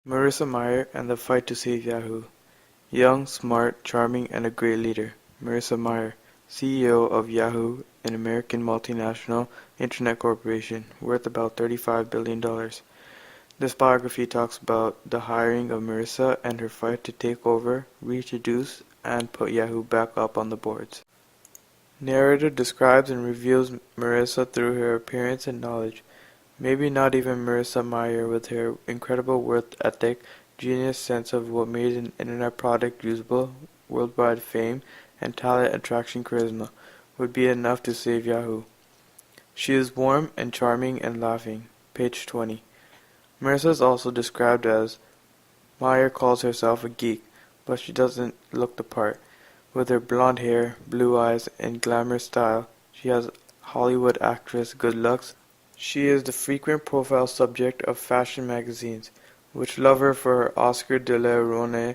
Marissa Mayer and the Fight to Save Yahoo! Young, smart, charming, and a great leader. Marissa Mayer, CEO of Yahoo!, an American multinational internet corporation worth about $35 billion. This biography talks about the hiring of Marissa and her fight to take over, reintroduce, and put Yahoo! Back up on the boards. Narrator describes and reveals Marissa through her appearance and knowledge. Maybe not even Marissa Mayer, with her incredible work ethic, genius sense of what made an internet product usable, worldwide fame, and talent attraction charisma, would be enough to save Yahoo! She is warm and charming and laughing. Page 20. Marissa is also described as, Mayer calls herself a geek, but she doesn't look the part. With her blonde hair, blue eyes, and glamorous style, she has Hollywood actress good looks. She is the frequent profile subject of fashion magazines, which love her for her Oscar de la Rone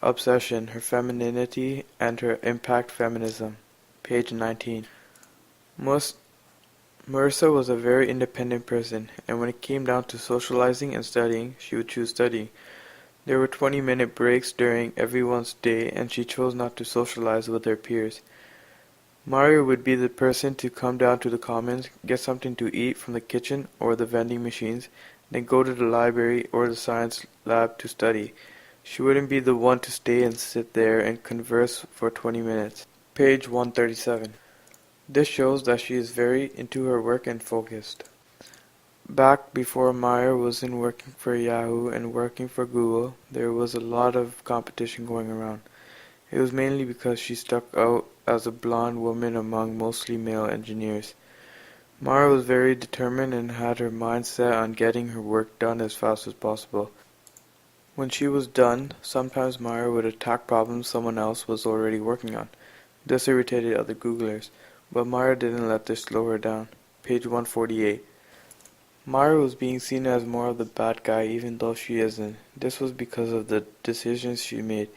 obsession, her femininity, and her impact feminism. Page 19. Marissa was a very independent person, and when it came down to socializing and studying, she would choose studying. There were 20-minute breaks during everyone's day, and she chose not to socialize with her peers. Mario would be the person to come down to the commons, get something to eat from the kitchen or the vending machines, then go to the library or the science lab to study. She wouldn't be the one to stay and sit there and converse for 20 minutes. Page 137. This shows that she is very into her work and focused. Back before Mayer was in working for Yahoo! And working for Google, there was a lot of competition going around. It was mainly because she stuck out as a blonde woman among mostly male engineers. Mara was very determined and had her mind set on getting her work done as fast as possible. When she was done, sometimes Mara would attack problems someone else was already working on. This irritated other Googlers, but Mara didn't let this slow her down. Page 148. Mara was being seen as more of the bad guy even though she isn't. This was because of the decisions she made.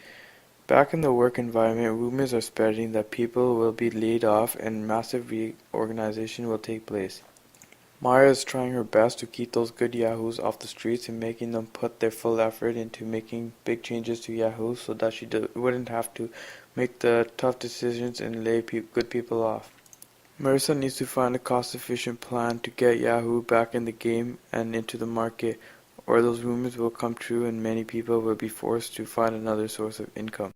Back in the work environment, rumors are spreading that people will be laid off and massive reorganization will take place. Mara is trying her best to keep those good Yahoos off the streets and making them put their full effort into making big changes to Yahoo so that she wouldn't have to make the tough decisions and lay good people off. Marissa needs to find a cost-efficient plan to get Yahoo back in the game and into the market, or those rumors will come true and many people will be forced to find another source of income.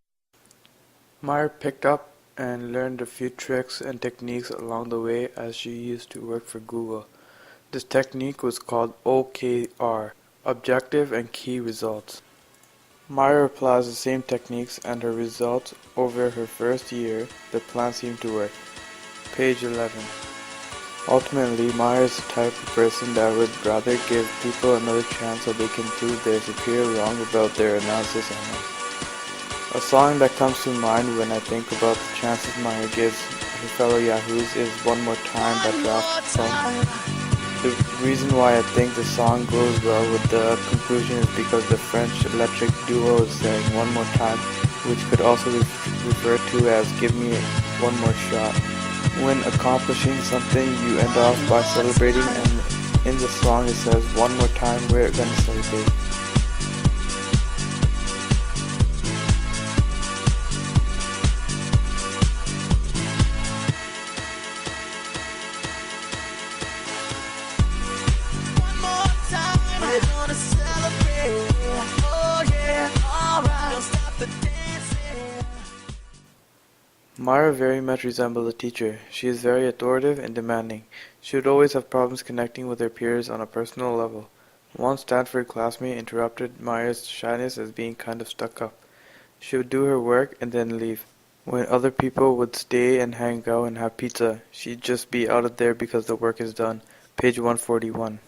Meyer picked up and learned a few tricks and techniques along the way as she used to work for Google. This technique was called OKR, Objective and Key Results. Meyer applies the same techniques and her results over her first year. The plan seemed to work. Page 11. Ultimately, Meyer is the type of person that would rather give people another chance so they can prove their superior wrong about their analysis on them. A song that comes to mind when I think about the chances Meyer gives her fellow Yahoos is One More Time by Draft Punk. The reason why I think the song goes well with the conclusion is because the French electric duo is saying one more time, which could also be referred to as give me one more shot. When accomplishing something, you end off by celebrating, and in the song it says one more time we're gonna celebrate. Mara very much resembles a teacher. She is very authoritative and demanding. She would always have problems connecting with her peers on a personal level. One Stanford classmate interrupted Maya's shyness as being kind of stuck up. She would do her work and then leave. When other people would stay and hang out and have pizza, she'd just be out of there because the work is done. Page 141.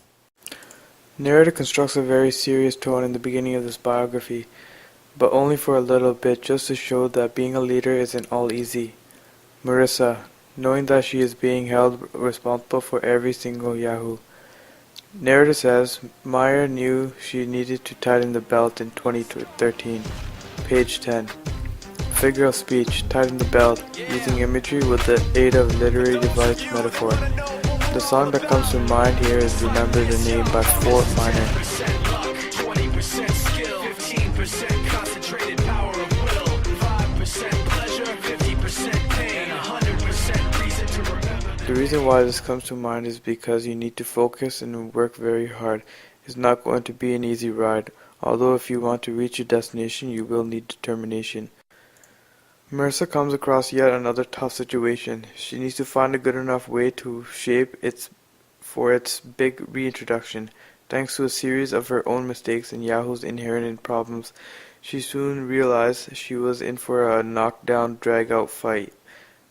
Narrator constructs a very serious tone in the beginning of this biography, but only for a little bit, just to show that being a leader isn't all easy. Marissa, knowing that she is being held responsible for every single Yahoo. Narrator says Meyer knew she needed to tighten the belt in 2013. Page 10. Figure of speech, tighten the belt, using imagery with the aid of literary device metaphor. The song that comes to mind here is Remember the Name by Fort Minor. reason why this comes to mind is because you need to focus and work very hard. It's not going to be an easy ride, although if you want to reach your destination, you will need determination. Marissa comes across yet another tough situation. She needs to find a good enough way to shape for its big reintroduction. Thanks to a series of her own mistakes and Yahoo's inherent problems, she soon realized she was in for a knockdown, drag-out fight.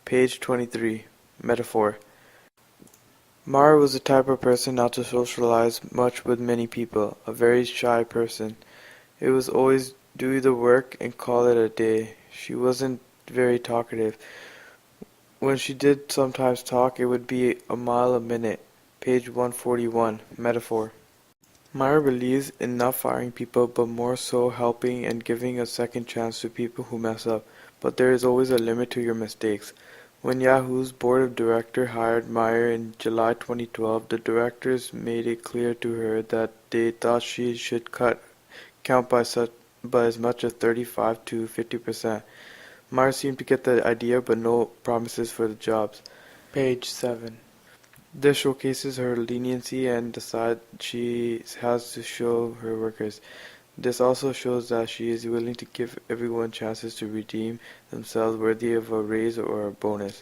Page 23. Metaphor. Mara was the type of person not to socialize much with many people, a very shy person. It was always do the work and call it a day. She wasn't very talkative. When she did sometimes talk, it would be a mile a minute. Page 141. Metaphor. Mara believes in not firing people, but more so helping and giving a second chance to people who mess up. But there is always a limit to your mistakes. When Yahoo's board of directors hired Meyer in July 2012, the directors made it clear to her that they thought she should count by as much as 35 to 50%. Meyer seemed to get the idea, but no promises for the jobs. Page 7. This showcases her leniency and the side she has to show her workers. This also shows that she is willing to give everyone chances to redeem themselves, worthy of a raise or a bonus.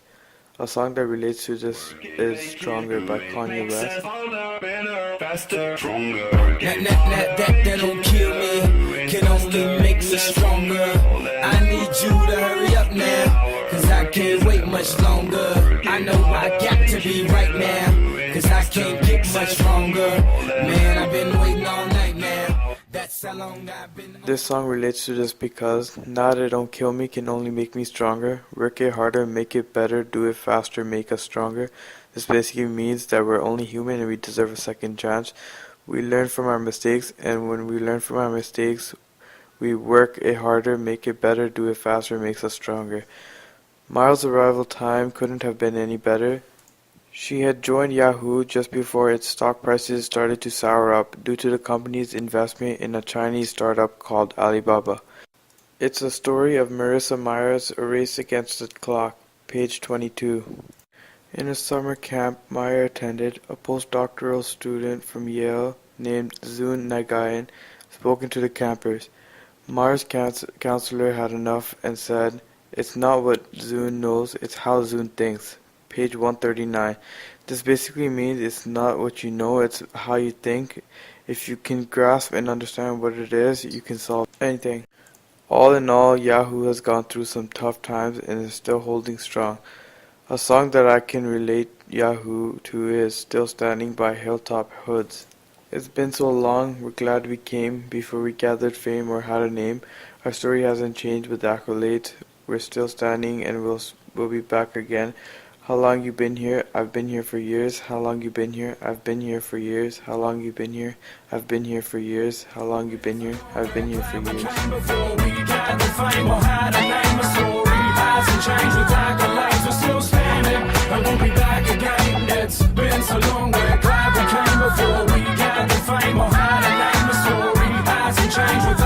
A song that relates to this is Stronger by Kanye West. That don't kill me, can only make me stronger. I need you to hurry up now, cause I can't wait much longer. I know I got to be right now, cause I can't get much stronger. Man, I've been waiting all night now. That's how long I've been. This song relates to this because now that don't kill me can only make me stronger. Work it harder, make it better, do it faster, make us stronger. This basically means that we're only human and we deserve a second chance. We learn from our mistakes, and when we learn from our mistakes, we work it harder, make it better, do it faster, makes us stronger. Miles' arrival time couldn't have been any better. She had joined Yahoo just before its stock prices started to sour up due to the company's investment in a Chinese startup called Alibaba. It's a story of Marissa Meyer's A Race Against the Clock, page 22. In a summer camp Meyer attended, a postdoctoral student from Yale named Zun Nagayan spoke to the campers. Meyer's counselor had enough and said, "It's not what Zun knows, it's how Zun thinks." Page 139. This basically means it's not what you know, it's how you think. If you can grasp and understand what it is, you can solve anything. All in all, Yahoo has gone through some tough times and is still holding strong. A song that I can relate Yahoo to is Still Standing by Hilltop Hoods. It's been so long, we're glad we came, before we gathered fame or had a name. Our story hasn't changed with accolades, we're still standing and we'll be back again. How long you been here? I've been here for years. How long you been here? I've been here for years. How long you been here? I've been here for years. How long you been here? I've been here for years. It's been so long, we're glad we came before we got the fame. Or had a name, a story, hasn't changed.